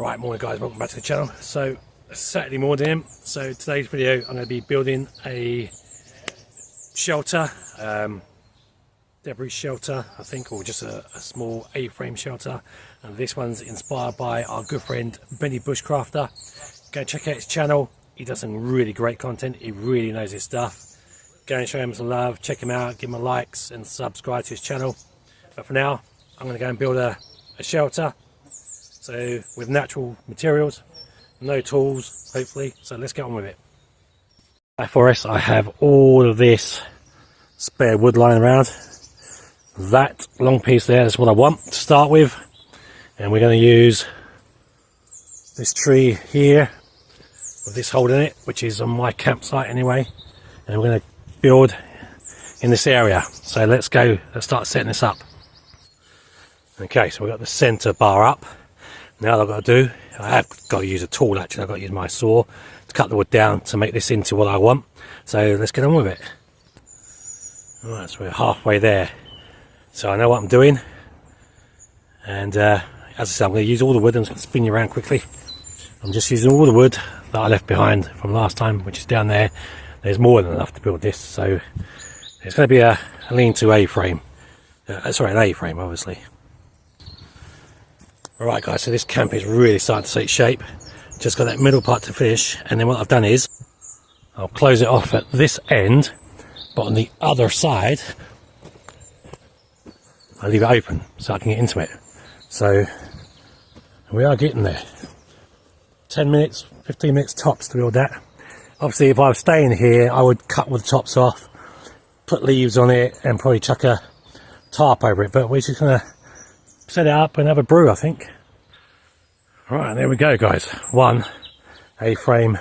Right, morning guys, welcome back to the channel. So Saturday morning, so today's video I'm going to be building a shelter, debris shelter I think, or just a small A-frame shelter, and this one's inspired by our good friend Benny Bushcrafter. Go check out his channel, he does some really great content, he really knows his stuff. Go and show him some love, check him out, give him a likes and subscribe to his channel. But for now I'm going to go and build a shelter. So with natural materials, no tools, hopefully. So let's get on with it. For us, I have all of this spare wood lying around. That long piece there is what I want to start with. And we're going to use this tree here with this hole in it, which is on my campsite anyway. And we're going to build in this area. So let's go, let's start setting this up. Okay, so we've got the center bar up. Now what I've got to do, I have got to use a tool actually, I've got to use my saw to cut the wood down to make this into what I want. So let's get on with it. Alright, so we're halfway there. So I know what I'm doing. And as I said, I'm going to use all the wood. I'm just going to spin you around quickly. I'm just using all the wood that I left behind from last time, which is down there. There's more than enough to build this. So it's going to be a lean-to A-frame. Sorry, an A-frame obviously. Alright guys, so this camp is really starting to take shape. Just got that middle part to finish, and then what I've done is I'll close it off at this end, but on the other side I leave it open so I can get into it. So we are getting there. 10 minutes, 15 minutes tops to build that. Obviously if I was staying here I would cut all the tops off, put leaves on it and probably chuck a tarp over it, but we're just going to set it up and have a brew I think. Right, there we go guys, one A-frame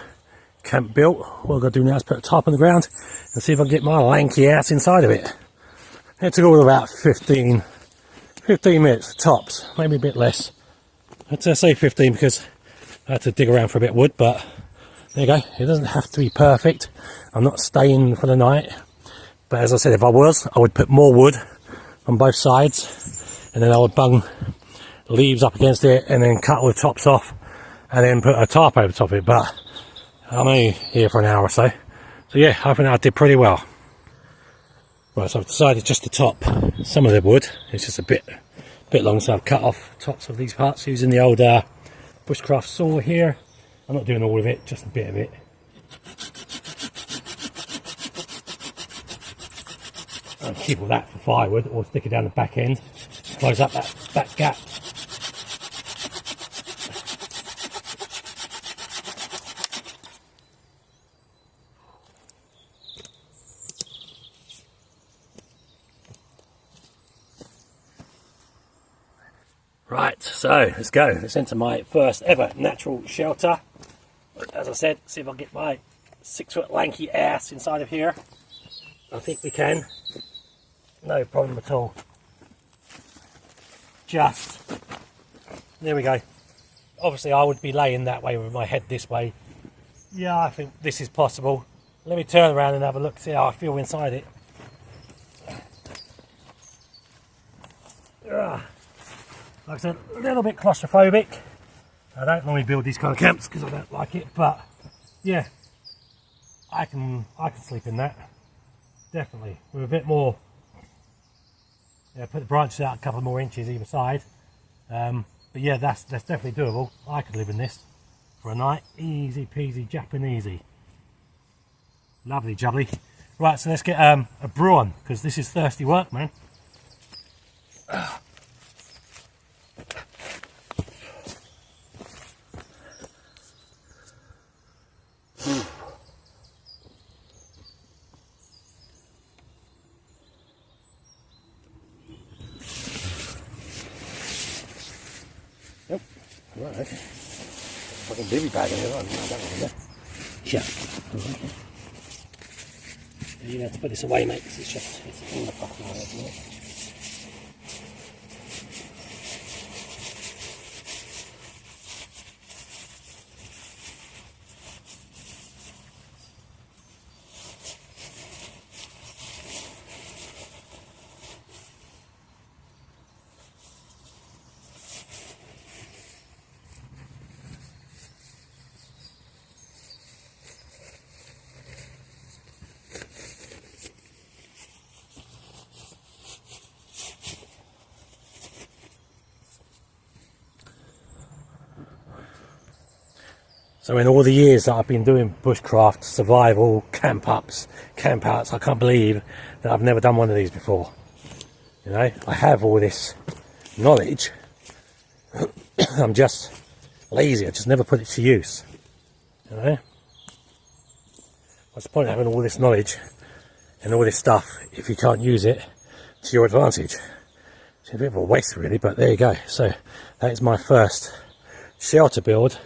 camp built. What I've got to do now is put a tarp on the ground and see if I can get my lanky ass inside of it. It took all about 15 minutes tops, maybe a bit less. I'd say 15 because I had to dig around for a bit of wood, but there you go. It doesn't have to be perfect. I'm not staying for the night, but as I said, if I was, I would put more wood on both sides and then I would bung leaves up against it and then cut all the tops off and then put a tarp over the top of it. But I'm only here for an hour or so, so yeah, I think I did pretty well. Right, so I've decided just to top some of the wood. It's just a bit long, so I've cut off tops of these parts using the old Bushcraft saw here. I'm not doing all of it, just a bit of it. I'll keep all that for firewood or stick it down the back end, close up that gap. Right, so let's go. Let's enter my first ever natural shelter. As I said, see if I can get my 6 foot lanky ass inside of here. I think we can. No problem at all. Just, there we go. Obviously I would be laying that way with my head this way. Yeah, I think this is possible. Let me turn around and have a look, see how I feel inside it. Like I said, a little bit claustrophobic. I don't normally build these kind of camps because I don't like it, but yeah, I can sleep in that. Definitely. With a bit more, yeah, put the branches out a couple more inches either side. But yeah, that's definitely doable. I could live in this for a night. Easy peasy Japanesey. Lovely jubbly. Right, so let's get a brew on, because this is thirsty work, man. Yep. Right, okay. Fucking baby bag in here. I don't know that. Yeah. You have to put this away, mate, because it's in the fucking way, isn't it? So in all the years that I've been doing bushcraft, survival, camp outs, I can't believe that I've never done one of these before. You know, I have all this knowledge. I'm just lazy. I just never put it to use. You know, what's the point of having all this knowledge and all this stuff if you can't use it to your advantage? It's a bit of a waste, really, but there you go. So that is my first shelter build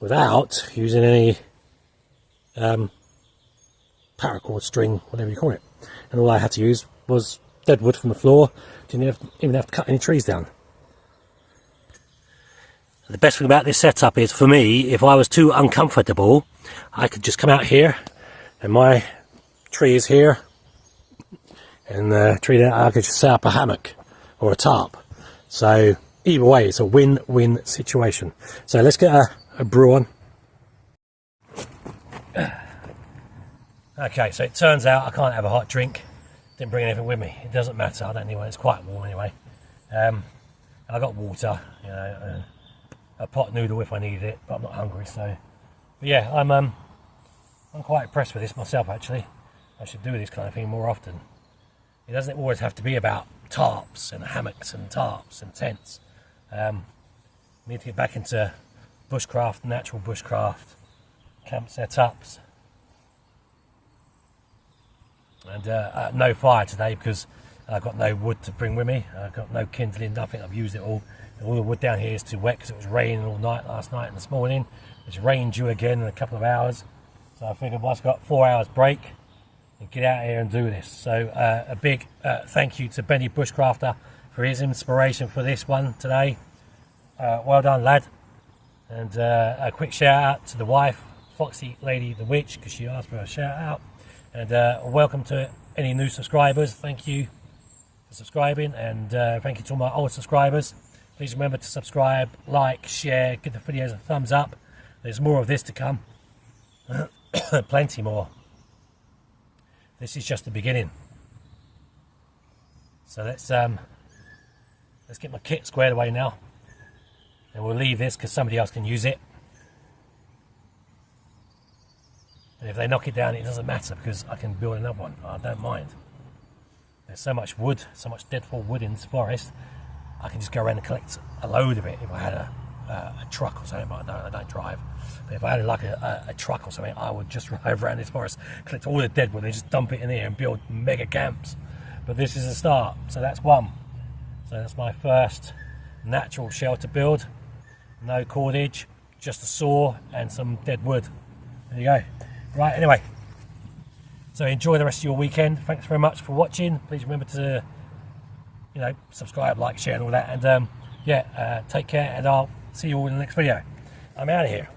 without using any paracord, string, whatever you call it. And all I had to use was dead wood from the floor. Didn't even have to cut any trees down. The best thing about this setup is, for me, if I was too uncomfortable, I could just come out here, and my tree is here, and the tree there, I could just set up a hammock or a tarp. So either way, it's a win-win situation. So let's get a brew on. Okay, so it turns out I can't have a hot drink. Didn't bring anything with me. It doesn't matter. I don't need one. It's quite warm anyway. I got water, you know, a pot noodle if I needed it, but I'm not hungry. So, but yeah, I'm quite impressed with this myself. Actually, I should do this kind of thing more often. It doesn't always have to be about tarps and hammocks and tarps and tents. Need to get back into bushcraft, natural bushcraft, camp setups. And no fire today because I've got no wood to bring with me. I've got no kindling, nothing. I've used it all. And all the wood down here is too wet because it was raining all night last night and this morning. It's rain due again in a couple of hours. So I figured once I've got 4 hours break, and get out here and do this. So a big thank you to Benny Bushcrafter for his inspiration for this one today. Well done, lad. And a quick shout out to the wife, Foxy Lady the Witch, because she asked for a shout out. And welcome to any new subscribers. Thank you for subscribing, and thank you to all my old subscribers. Please remember to subscribe, like, share, give the videos a thumbs up. There's more of this to come. Plenty more. This is just the beginning. So let's get my kit squared away now, and we'll leave this because somebody else can use it. And if they knock it down, it doesn't matter because I can build another one. I don't mind. There's so much wood, so much deadfall wood in this forest. I can just go around and collect a load of it if I had a truck or something, but I don't drive. But if I had like a truck or something, I would just drive around this forest, collect all the dead wood and just dump it in here and build mega camps. But this is a start, so that's one. So that's my first natural shelter build. No cordage, just a saw and some dead wood. There you go. Right, anyway, so enjoy the rest of your weekend. Thanks very much for watching. Please remember to, you know, subscribe, like, share and all that. And yeah, take care, and I'll see you all in the next video. I'm out of here.